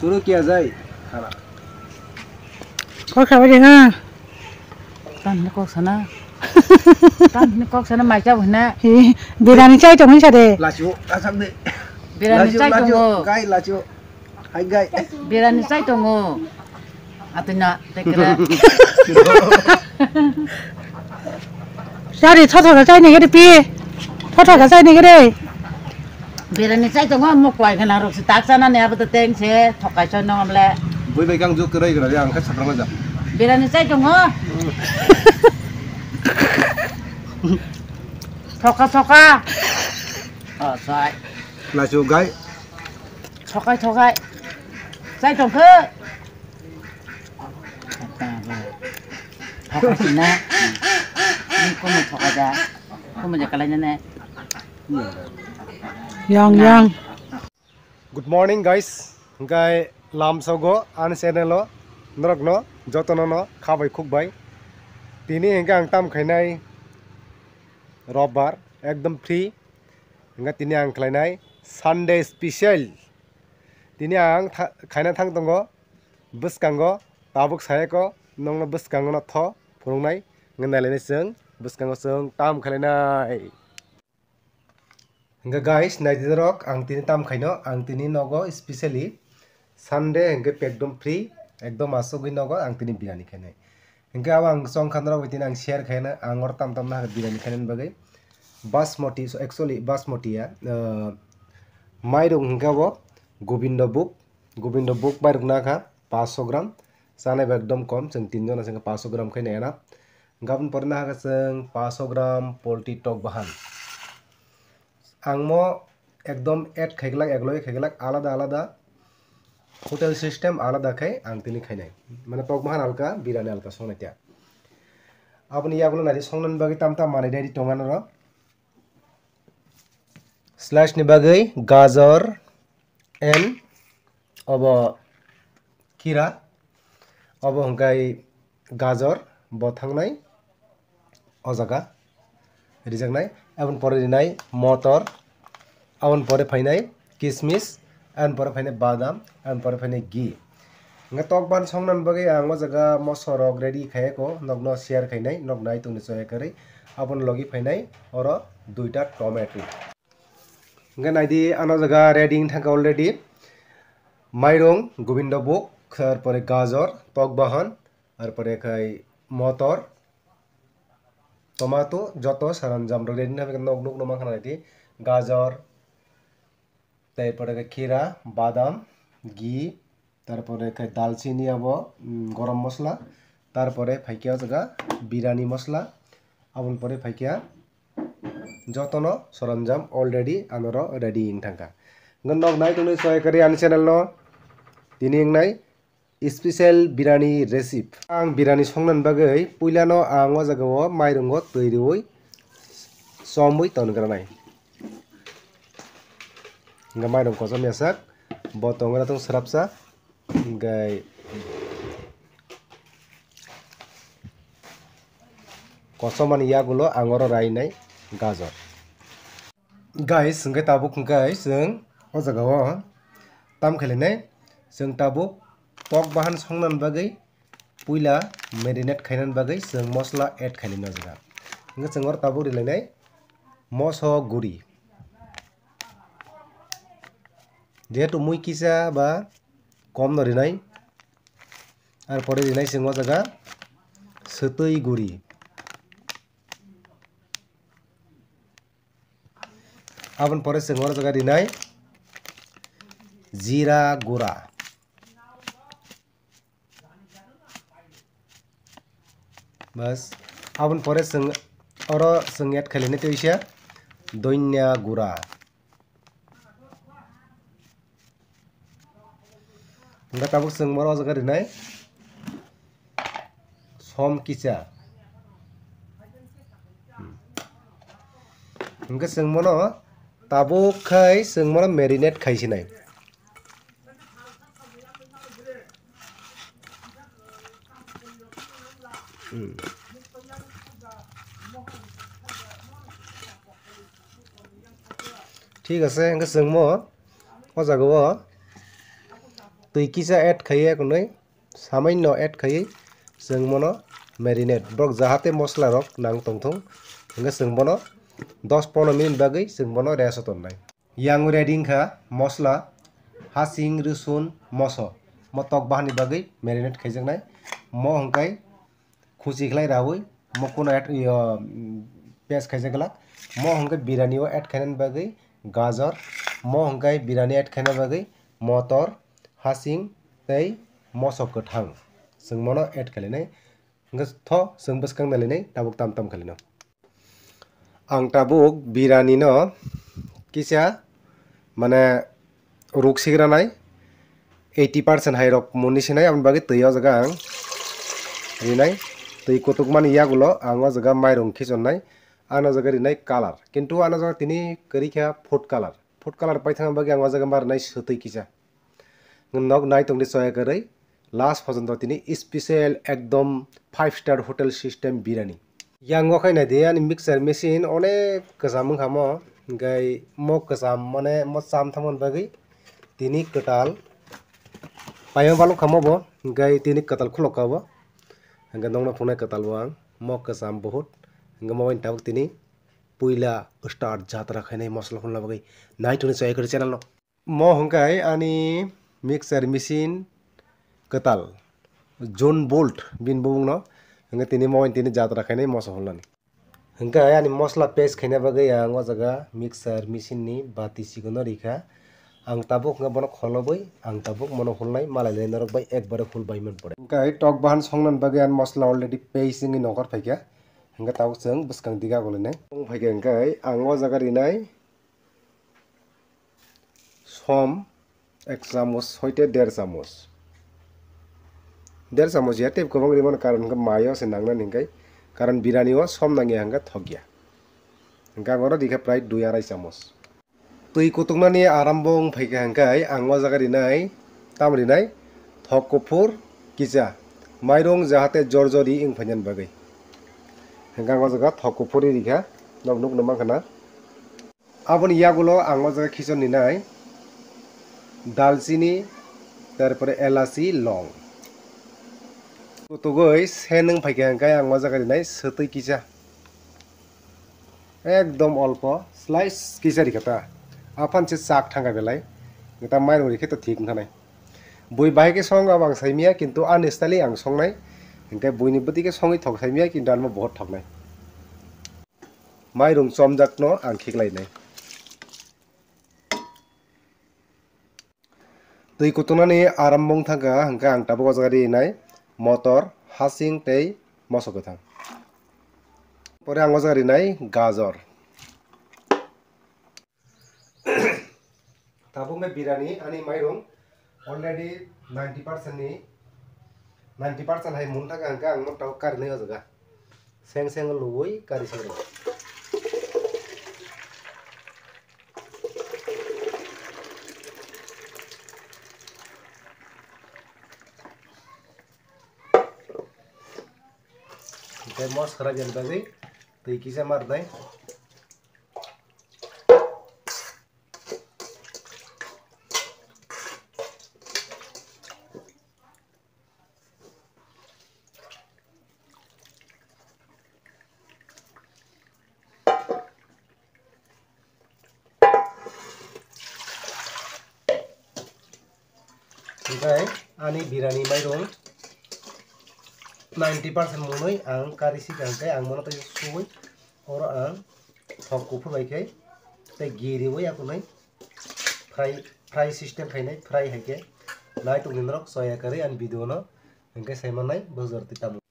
शुरू किया जाए खाना। कौन खावा देगा? तान ने कौन sana macam mana? Biryani cai tu macam ada. लाचो लाचक they. Biryani cai tu ngo. Guy लाचो। Hi guy. Biryani cai tu ngo. Atuna tekra. Jadi thotho cái cai này cái đi. Thotho cái cai này cái đi. Biryani cai tu ngo mau kuai kena ruk setak sana ni apa tu teng se thokai cai nong amle. Bui bui kang juk kerai kerai yang kat seberang aja. Biryani cai tu ngo. Thokkha. Oh, sai. लाचो guy. Thokkha. Sai trồng khứ. Thokkha sih na. Ini kau mau thokkha aja. Kau mau jalan jalan. Yang. Good morning guys. Guy lam sogo an channel norok no jotono no khabai khukbai. Tini hingga ang tam khainai robbar ekdom free. Hingga tini ang khlainai Sunday special. Tini ang khaina thang tongo buskango tabuk sayako nongno buskango no tho phurungnai ngenai lene seng buskango seng tam khlainai. Hingga guys naidorok ang tini tam khaino ang tini nogo specially Sunday hingga ekdom free ekdom asogui nogo ang tini biryani khainai. Hingga ang song khandro bitin ang share khaina ang or tam na biryani khainan bagai basmati. So actually basmati ya mairung hingga wo gobindo book mairung na kha 500 gram sana ekdom kom jeng tinjon na 500 gram khaina ena gabon porna ha jeng 500 gram poultry tok bahan angmo ekdom add khaiglak egloi khaiglak alada hotel system alada khai ang tini khainai mane tok bahan alka biryani alka songnai tia aboni yagulo nadi songnan bagi tamta manai dai tongan ro slash ni bagai gajar and obo kira obo hongkai gajar bothangnai ojaga rijaknai abon pore dinai motor abon pore phainai kismis abon pore phainai badam abon pore phainai ghee nga tok ban songnan bagai ang ojaga mosorok ready khayeko nokno share khainai noknai tungni soya kari abon logi phainai oro duita tomato nga naidi ano jaga ready thaka already mairong gobindo book তারপরে গাজর tok bahan তারপরে খাই motor tomato যত সরঞ্জাম ready না nok nok no makhana di গাজর তারপরে kira badam ghee তারপরে খাই দালচিনি abo গরম মশলা তারপরে ফাইকিয়া জায়গা বিরিয়ানি মশলা abon pore ফাইকিয়া যতনো সরঞ্জাম already anoro ready in thangka nok nai tuni soy kari an channel no tini nai special biryani recipe ang biryani songnan bagai puilano ang o jagao mairungo toiroi somui tongranai nga mairung kosom yasak botongra tong srapsa gai kosoman yagulo angoro rainai gajar guys ngai tabuk ngai seng o jagao tam khalinai seng tabuk tok bahan songnan bagai puila marinate khainan bagai seng mosla add khailina jaga nga sengor tabuk rilainai moso guri jehetu mui kisa ba kom no rinai ar pore rinai sengo jaga setui guri abon pore sengor jaga rinai jira gura bas abon pore seng oro seng add khailene toisia donya gura nga tabuk seng moro jaga rinai som kicha nga seng mono tabuk khai seng mono marinate khaisinai ঠিক আছে nga sengmo o jagao tui kisa add khaye kunai samanyo add khaye जों mono marinate brok jahate mosla rok nang tongthong hingga जों bono 10-15 minute bagui जों bono rest tongnai yang ready kha mosla hasing rusun moso mo tok bahani bagui marinate khaijaknai mo hingkai khusi khlai rawi mo kuno add paste khaijakla mo hingkai biryani o add khainan bagui gajar mo hingkai biryani add khaina bagui motor hasing tei moso kwthang जों mono add khalinai hingga tho जों bwskang nalinai tabuk tam khalino ang tabuk biryani no kisa mane ruksigranai 80% hai rok muni sinai amni bagui tui o jaga ang rinai tui kutukmani yagulo ang o jaga mairung khichonnai ano jaga rinai color kintu ano jaga tini korikha food color paithang bagui ang o jaga marnai swtui kisa nok nai tongni choya koroi last porjonto tini special ekdom 5-star hotel system biryani yang o khaina de ani mixer machine onek kwcham wngkha mo hingkai mo kwcham mane mo cham thamon bagui tini kwtal payung baluk khamo bo hingkai tini kwtal khulokka bo hingga nongno phunai kwtal bo ang mo kwcham bahut hingga mo bani tabuk tini puila start jatra khainai mosla phunna bagui nai tongni choya kori channel no mo hingkai ani mixer machine kwtal John Bolt bin bungno hingga tini mo bani tini jatra khainai moso hulani hingkai ani mosla paste khaina bagui ang o jaga mixer machine ni bati sigono rikha ang tabuk hingga bono kholobui ang tabuk mono hulnai malai norok bai ekbare hulbai man pore hingkai tok bahan songnan bagui an mosla already paste ni nokar phaikha hingga tabuk जों bwskang diga golinai phaikha hingkai ang o jaga rinai som 1 চামচ hoite 1.5 চামচ 1.5 চামচ ya tep kobang rimon karon hingga mayo se nangnan hingkai karon biryani o som nangi hingga thokya hingga ngoro dikha prai 2.5 চামচ tui kutukmani arambong phaikha hingkai ang o jaga rinai tam rinai thok kuphur kisa mairung jahate jorjori wngphainan bagui hingga o jaga thok kuphur rikha nok nukno mankhana aboni yagulo ang o jaga khichon ninai दालचीनी तारपरे एलाची लং कुतुगै सेनों फाइखा हंखाय आं मजा गारिनाय सोतै किसा एकदम अल्प slice किसा रिखाता आफानसे चाक थांगा बेलाय गता माइरं रिखे तो ठीक थानाय बुइ बाइके सं आं साइमिया किन्तु आनेस्टाइली आं संनाय हंखाय बुइनि बदिके संगै थक साइमिया किन्तु आंनो बहुत थकनाय माइरं चमजाकनो आं खिगलायनाय tui kutunani arambong thangka hingka ang tabuk o jaga rinai motor hasing tei moso kwthang pore ang o jaga rinai gajar tabuk me biryani ani mairung already 90% ni 90% hai mun thangka hingka ang mo tabuk karinai o jaga seng luwui kari seng mos khara jan bagui tui kisa marnai hingkai ani biryani mairung 90% munoi ang kari si hingkai ang mono tei suwui oro ang thok kuphur bai khai tei giriwui akunai fry system khainai fry haike nai tungni norok soya kari an video no hingkai saimanai bozor titamu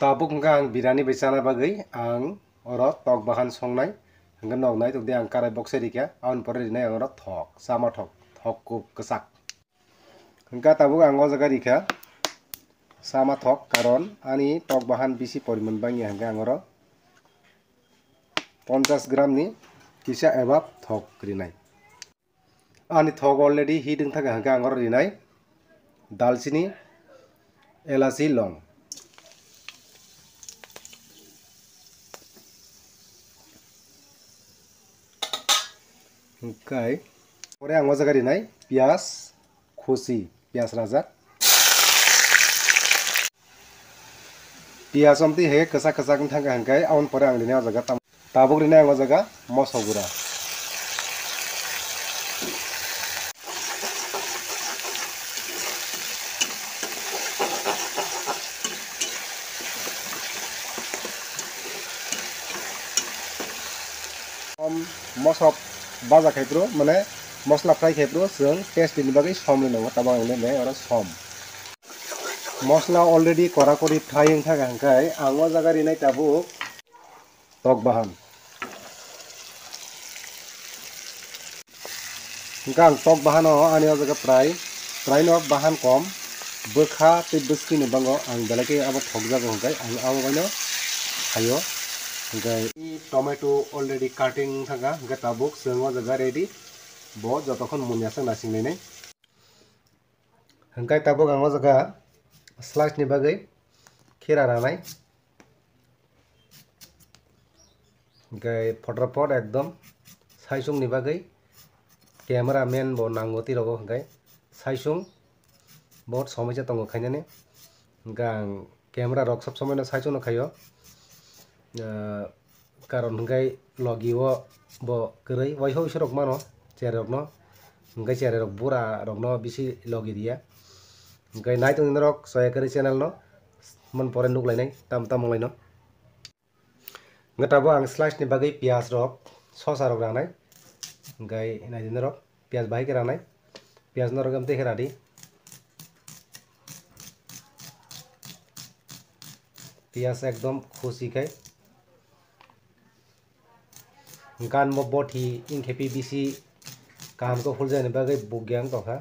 tabuk hingka ang biryani bai chana bagui ang oro tok bahan songnai hingga nok nai tungdi ang karai box rikha aboni pore rinai ang oro thok chama thok kup kwsak hingka tabuk ang o jaga rikha sama thok karon ani tok bahan bisi poriman bangi hingga ang oro 50 gram ni kisa ebab thok rinai ani thok already heat ung thaka hingka ang oro rinai dalchini elachi long hingkai pore ang o jaga rinai pias khusi pias rajak pias omti he kesak kesak thangka hangkai aun pore ang rina jaga tabuk rina ang jaga moso gura mosop baja khaipro mane mosla fry khaipro sung taste ni bagai som le nang tabang le ne ora som mosla already kora kori fry ing thaka hangkai ango jaga rinai tabuk tok bahan gang tok bahan o ani o jaga fry no bahan kom bokha te buski ni bango ang belai abo thok jago hangkai ang abo baino hayo hangkai tomato already cutting thaka hangkai tabuk sung o jaga ready bo jotokhon munyasang nasing nei hangkai tabuk ang o jaga slice ni bagai khira ranai hangkai potrapot ekdom saisung ni bagai camera man bo nangoti rogo hangkai saisung बहुत समस्या दङ खायनानै gang camera rok sob somay no saisung no khayo karon hangkai logi o bo kwrui waiho rok mano chere rok no hangkai chere rok bura rok no bisi logi dia hangkai naitung rok soya kari channel no mon pore nuklainai tam tam monglai no ngatabo ang slice ni bagai pias rok sosa rok ranai hangkai naidin rok pias bahai ke ranai pias no rok amte heradi pias ekdom khusi kai gan mo boti ingkepi bisi kam ko fulja ni bagai bugyang tokha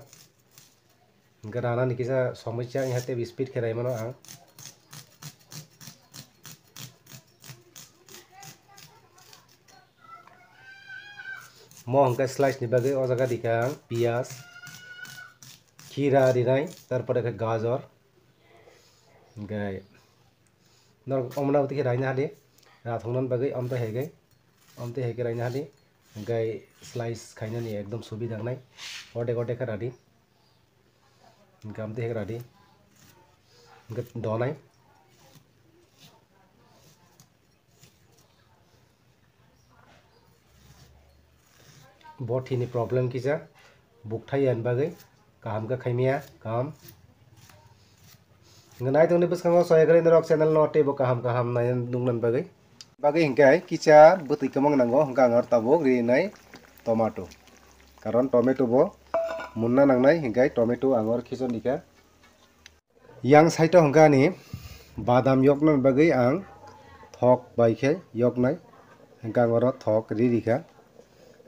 garana ni kisa somosya ihate speed kherai mano ang mo hangkai slice ni bagai o jaga dikang pias khira rinai tarpore ke gajor hangkai nor omna uti ke raina hadi rathongnan bagai amta hegai amte heke raina hadi hangkai slice khaina ni ekdom subida nai ode ode ka radi hangkai amte heke radi hangkai donai boti ni problem kisa bukthaian bagai kaham ka khaimia kaham nganai tongni bwskango soya kari rok channel no tebo kaham kaham nai dungnan bagai bagai hingkai kicha butui kamang nango hingka angor tabuk rinai tomato karon tomato bo munna nangnai hingkai tomato angor khison dika yang side o hingka ni badam yokna bagai ang thok bai khe yoknai hingka angor thok ririka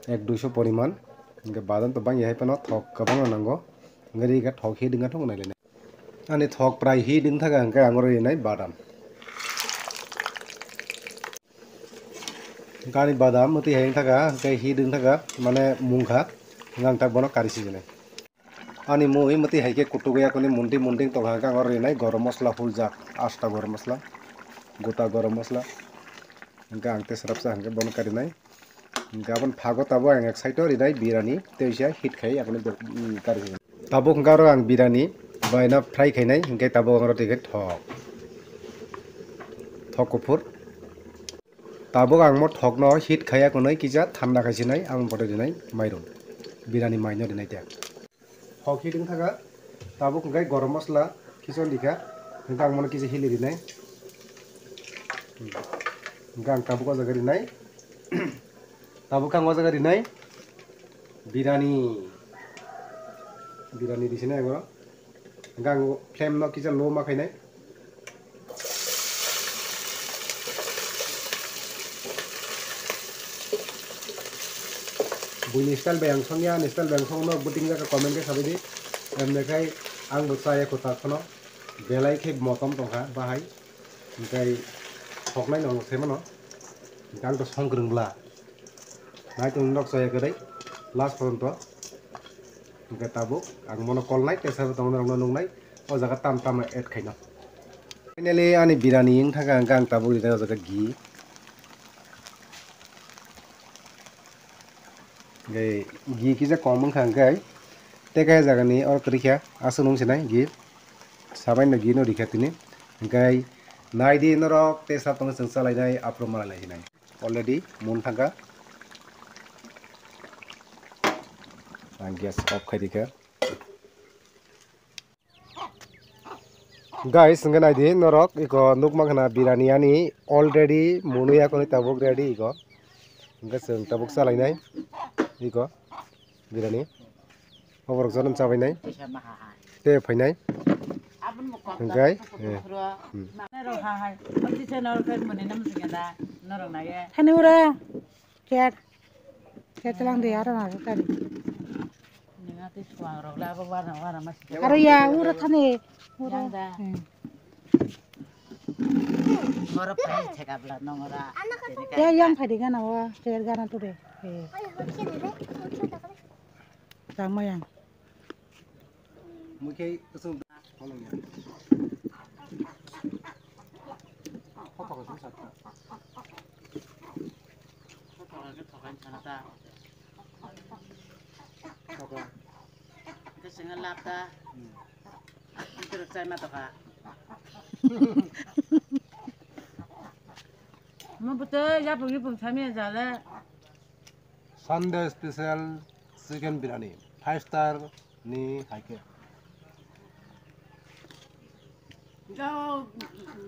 1-200 poriman hingka badam to bang yahai pano thok kabang nango ngari ka thok hi dinga thong nai le ani thok prai hi ding thaga hingkai angor rinai badam gani badam muti heng thaga hingkai hi ding thaga mane mungkha ngang tak bono kari sijene ani mui muti haike kutugoya koni munding to hangka angor rinai gorom mosla fuljak asta gorom mosla gota gorom mosla hingka angte sarapsa hangka bono kari nai gabon phago tabo ang ek side o rinai birani teisa hit khai apni kari tabo hingka ro ang birani baina fry khainai hingkai tabo angor tike thok kupur tabo ang mo thok no hit khaya konai kija thanda khaisinai ang pore dinai mairum birani maino dinai tek thok hi ding thaga tabo hingkai gorom mosla khison dikha hingka ang mono kija hili dinai hingka ang tabo ko jaga dinai tabo kang o jaga dinai birani disinai angor hingka ang flame no kija low ma khainai buini style bayang songya ni style bayang song no buting ja ka comment ke sabidi emne kai ang bo saya ko ta khono belai ke motom tongha bahai hingkai thoknai no semano gang to songgrung bla nai tung nok saya kadai last pronto hingkai tabu ang mono call nai tesa tong no nungnai o jaga tam tam add khaina finally ani birani ing thaga gang tabu ri jaga gi gai gi kisa common khangkai teka jagani or krikha asunung sinai gi sabai na gi no rikha tini gai naidi norok te sap tong sung salai nai apro malai hinai already mun thanga gas off khai dikha guys ngenai di norok iko nukma khana biryani ani already munuya koni tabuk ready iko enggak seng tabuk salai nai iko biryani oborok janam sabai nai te phainai engai Hanura cat telang de ara na tadi ara ya ura thane ura ngora pai theka bla nongora ya yang phai diga na wa ter gana tu de sama yang mukai usum holongnya foto ka sat itu sengal lapta itu saya mata ka mau betul ya pergi pun kami jalan Sunday special chicken biryani 5 star ni haike kau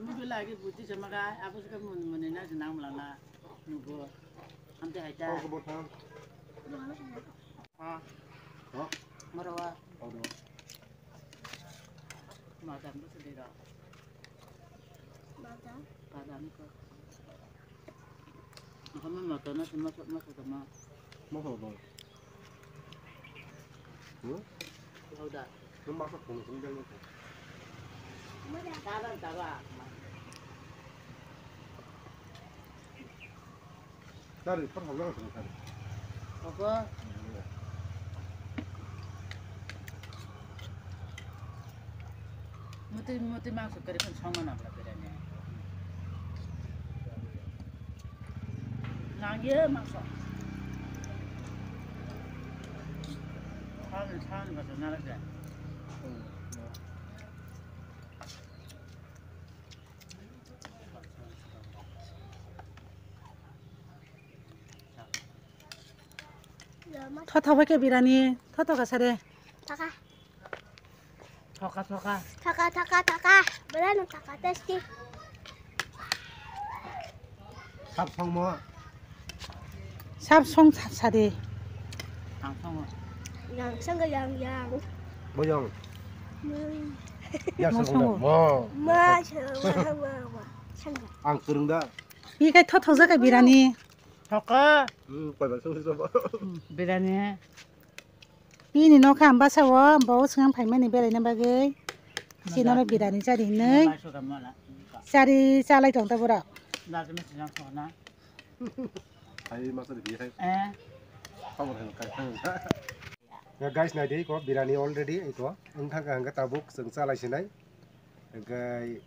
mungkin lagi butuh sama kau apa sih kamu menena senang melala nunggu nanti aja merawa madam tu sendiri madam tu kamu makan nasi masuk sama udah masak pun sendiri tawa dari per holang sendiri apa muti masuk dari pun sama nak bedanya lagi masuk Tan bahasa Nalaga. Thokkha pakai biryani, thokkha sare. Thokkha. Thokkha. Thokkha. Beran thokkha tasty. sap songma Sap song sare. Song. Yang sangga yang. boyong ya Mo song Ma. Sangga. ang kurungda 이게 thokkha biryani. Thokkha. pai song song Biryani. Ini no kan basawa bawa sengang paimani belai na bagai. Sino no biryani cari nei. Cari calai dong ta bora. Lazim senang sona. ai masuk di hai ya guys na dei ko biryani already ito engkang hangga tabuk seng salai sinai gai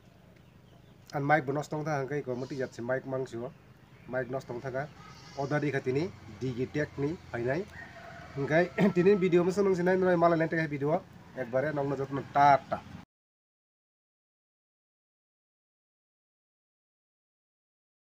an mic bonos tong ta hangga ko mati jat si mic mangsu mic nos tong ta ga order di khatini digi tekni painai gai tinin video mo sonong sinai noi mala lente video ekbare nong no jotno tata